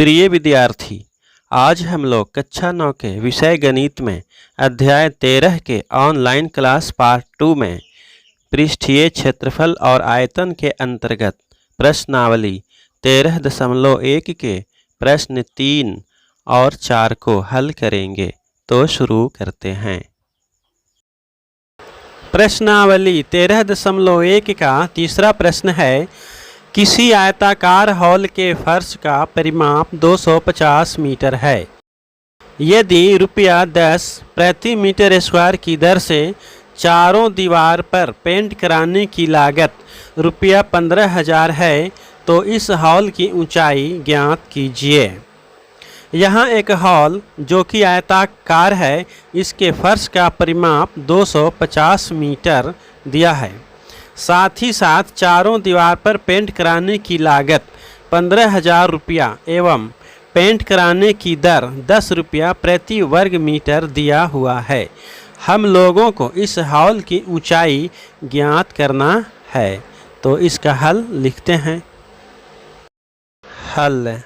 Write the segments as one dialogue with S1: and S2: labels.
S1: प्रिय विद्यार्थी, आज हम लोग कक्षा 9 के विषय गणित में अध्याय 13 के ऑनलाइन क्लास पार्ट 2 में पृष्ठीय क्षेत्रफल और आयतन के अंतर्गत प्रश्नावली 13.1 के प्रश्न 3 और 4 को हल करेंगे। तो शुरू करते हैं। प्रश्नावली 13.1 का तीसरा प्रश्न है, किसी आयताकार हॉल के फर्श का परिमाप 250 मीटर है। यदि ₹10 प्रति मीटर स्क्वायर की दर से चारों दीवार पर पेंट कराने की लागत ₹15,000 है, तो इस हॉल की ऊंचाई ज्ञात कीजिए। यहाँ एक हॉल जो कि आयताकार है, इसके फर्श का परिमाप 250 मीटर दिया है। साथ ही साथ चारों दीवार पर पेंट कराने की लागत ₹15,000 एवं पेंट कराने की दर ₹10 प्रति वर्ग मीटर दिया हुआ है। हम लोगों को इस हॉल की ऊंचाई ज्ञात करना है। तो इसका हल लिखते हैं। हल: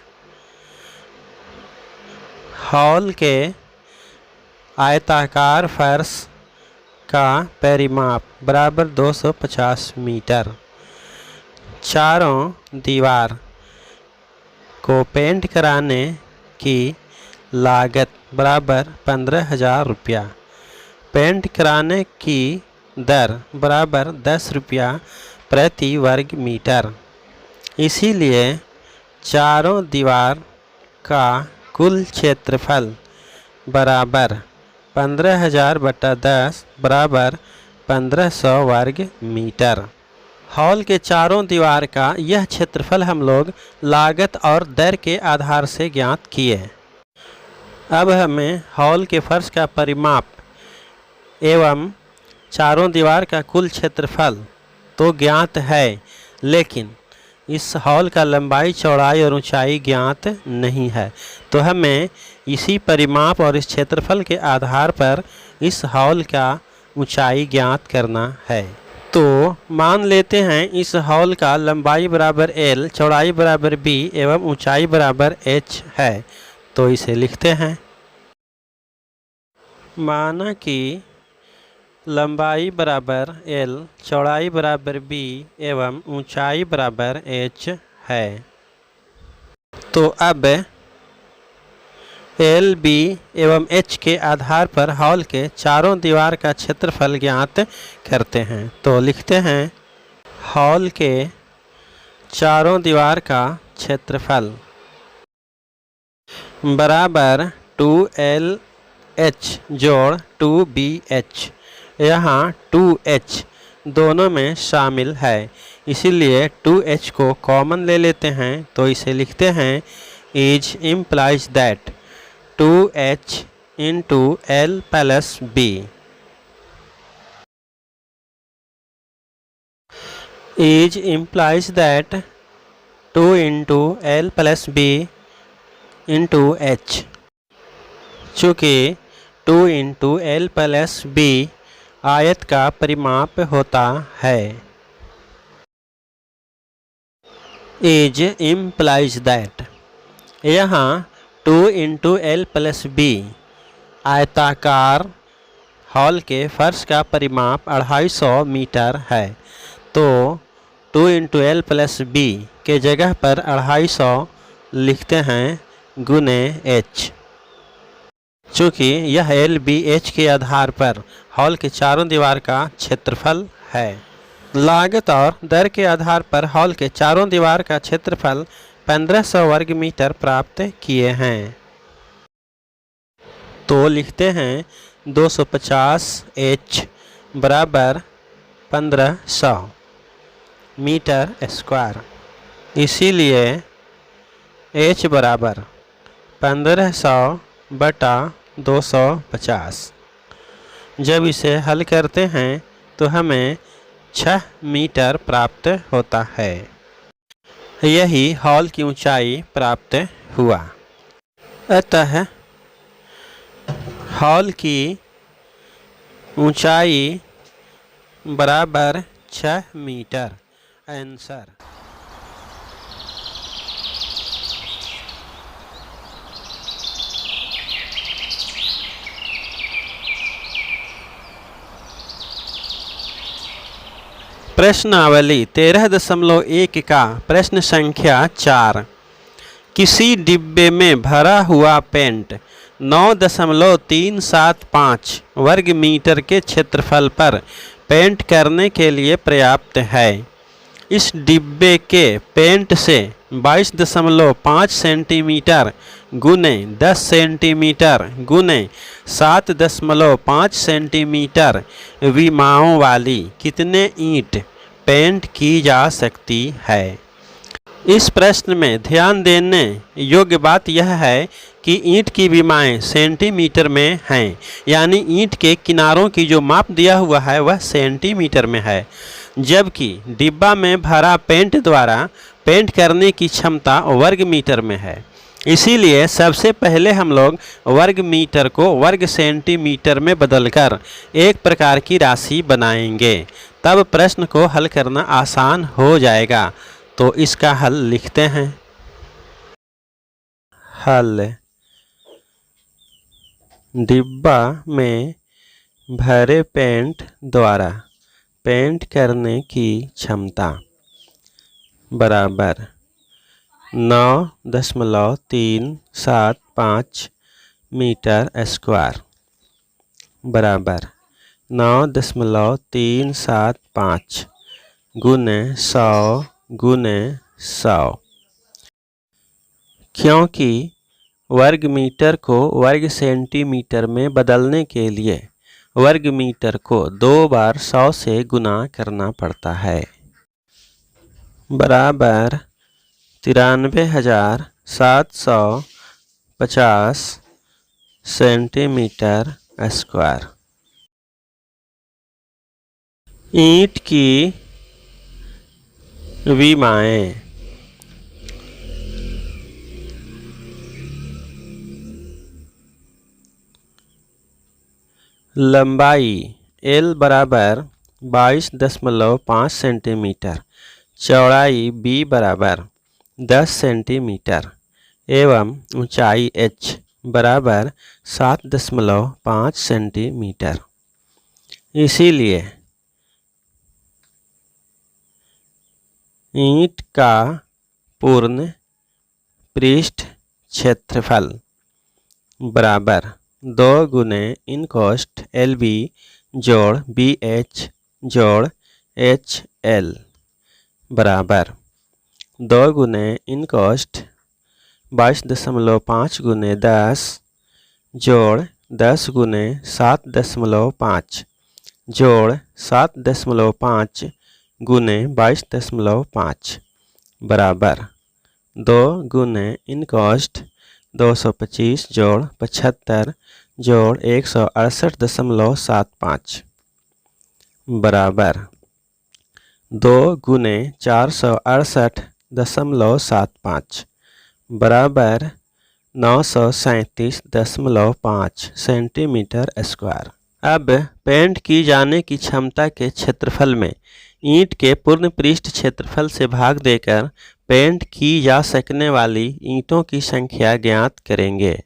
S1: हॉल के आयताकार फर्श का परिमाप बराबर 250 मीटर। चारों दीवार को पेंट कराने की लागत बराबर ₹15,000। पेंट कराने की दर बराबर ₹10 प्रति वर्ग मीटर। इसीलिए चारों दीवार का कुल क्षेत्रफल बराबर 15,000 बटा 10 बराबर 1500 वर्ग मीटर। हॉल के चारों दीवार का यह क्षेत्रफल हम लोग लागत और दर के आधार से ज्ञात किए। अब हमें हॉल के फर्श का परिमाप एवं चारों दीवार का कुल क्षेत्रफल तो ज्ञात है, लेकिन इस हॉल का लंबाई, चौड़ाई और ऊंचाई ज्ञात नहीं है। तो हमें इसी परिमाप और इस क्षेत्रफल के आधार पर इस हॉल का ऊंचाई ज्ञात करना है। तो मान लेते हैं इस हॉल का लंबाई बराबर L, चौड़ाई बराबर B एवं ऊंचाई बराबर H है। तो इसे लिखते हैं। माना कि लंबाई बराबर L, चौड़ाई बराबर B एवं ऊंचाई बराबर H है। तो अब L, B एवं H के आधार पर हॉल के चारों दीवार का क्षेत्रफल ज्ञात करते हैं। तो लिखते हैं, हॉल के चारों दीवार का क्षेत्रफल बराबर 2LH जोड़ 2BH। यहाँ 2H दोनों में शामिल है, इसीलिए 2H को कॉमन ले लेते हैं। तो इसे लिखते हैं, is implies that 2H into L plus B is implies that 2 into L plus B into H। चूँकि 2 इंटू L प्लस B आयत का परिमाप होता है। इज इम्प्लाइज दैट, यहाँ 2 इंटू L प्लस B आयताकार हॉल के फर्श का परिमाप 250 मीटर है। तो 2 इंटू L प्लस B के जगह पर 250 लिखते हैं गुने H। चूँकि यह L, B, H के आधार पर हॉल के चारों दीवार का क्षेत्रफल है। लागत और दर के आधार पर हॉल के चारों दीवार का क्षेत्रफल 1500 वर्ग मीटर प्राप्त किए हैं। तो लिखते हैं 250H बराबर 1500 मीटर स्क्वायर। इसीलिए H बराबर 1500 बटा 250। जब इसे हल करते हैं तो हमें 6 मीटर प्राप्त होता है। यही हॉल की ऊंचाई प्राप्त हुआ। अतः हॉल की ऊंचाई बराबर 6 मीटर। आंसर। प्रश्नावली 13.1 का प्रश्न संख्या 4। किसी डिब्बे में भरा हुआ पेंट 9.375 वर्ग मीटर के क्षेत्रफल पर पेंट करने के लिए पर्याप्त है। इस डिब्बे के पेंट से 22.5 सेंटीमीटर गुने 10 सेंटीमीटर गुने 7.5 सेंटीमीटर विमाओं वाली कितने ईंट पेंट की जा सकती है। इस प्रश्न में ध्यान देने योग्य बात यह है कि ईंट की विमाएं सेंटीमीटर में हैं, यानी ईंट के किनारों की जो माप दिया हुआ है वह सेंटीमीटर में है, जबकि डिब्बा में भरा पेंट द्वारा पेंट करने की क्षमता वर्ग मीटर में है। इसीलिए सबसे पहले हम लोग वर्ग मीटर को वर्ग सेंटीमीटर में बदलकर एक प्रकार की राशि बनाएंगे, तब प्रश्न को हल करना आसान हो जाएगा। तो इसका हल लिखते हैं। हल। डिब्बा में भरे पेंट द्वारा पेंट करने की क्षमता बराबर 9.375 मीटर स्क्वायर बराबर 9.375 गुने 100 गुने 100। क्योंकि वर्ग मीटर को वर्ग सेंटीमीटर में बदलने के लिए वर्ग मीटर को 2 बार 100 से गुना करना पड़ता है बराबर 93,750 सेंटीमीटर स्क्वायर। ईंट की विमाएं लंबाई L बराबर 22.5 सेंटीमीटर, चौड़ाई B बराबर 10 सेंटीमीटर एवं ऊंचाई H बराबर 7.5 सेंटीमीटर। इसीलिए ईंट का पूर्ण पृष्ठ क्षेत्रफल बराबर 2 गुने इनकोस्ट LB जोड़ BH जोड़ HL बराबर 2 गुने इनकोस्ट 22.5 गुने 10 जोड़ 10 गुने 7.5 जोड़ 7.5 गुने 22.5 बराबर 2 गुने इनकोस्ट 225 जोड़ 75 जोड़ 168.75 बराबर 2 गुने 468.75 बराबर 937.5 सेंटीमीटर स्क्वायर। अब पेंट की जाने की क्षमता के क्षेत्रफल में ईंट के पूर्ण पृष्ठ क्षेत्रफल से भाग देकर पेंट की जा सकने वाली ईंटों की संख्या ज्ञात करेंगे।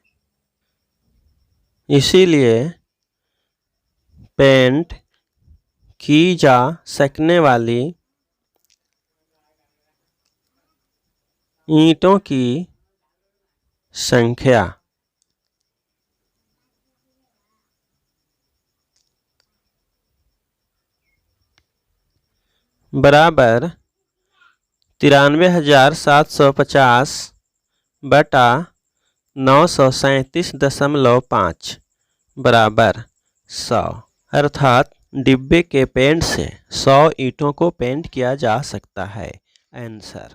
S1: इसीलिए पेंट की जा सकने वाली ईंटों की संख्या बराबर 93,750 बटा 937.5 बराबर 100, अर्थात डिब्बे के पेंट से 100 ईंटों को पेंट किया जा सकता है। आंसर।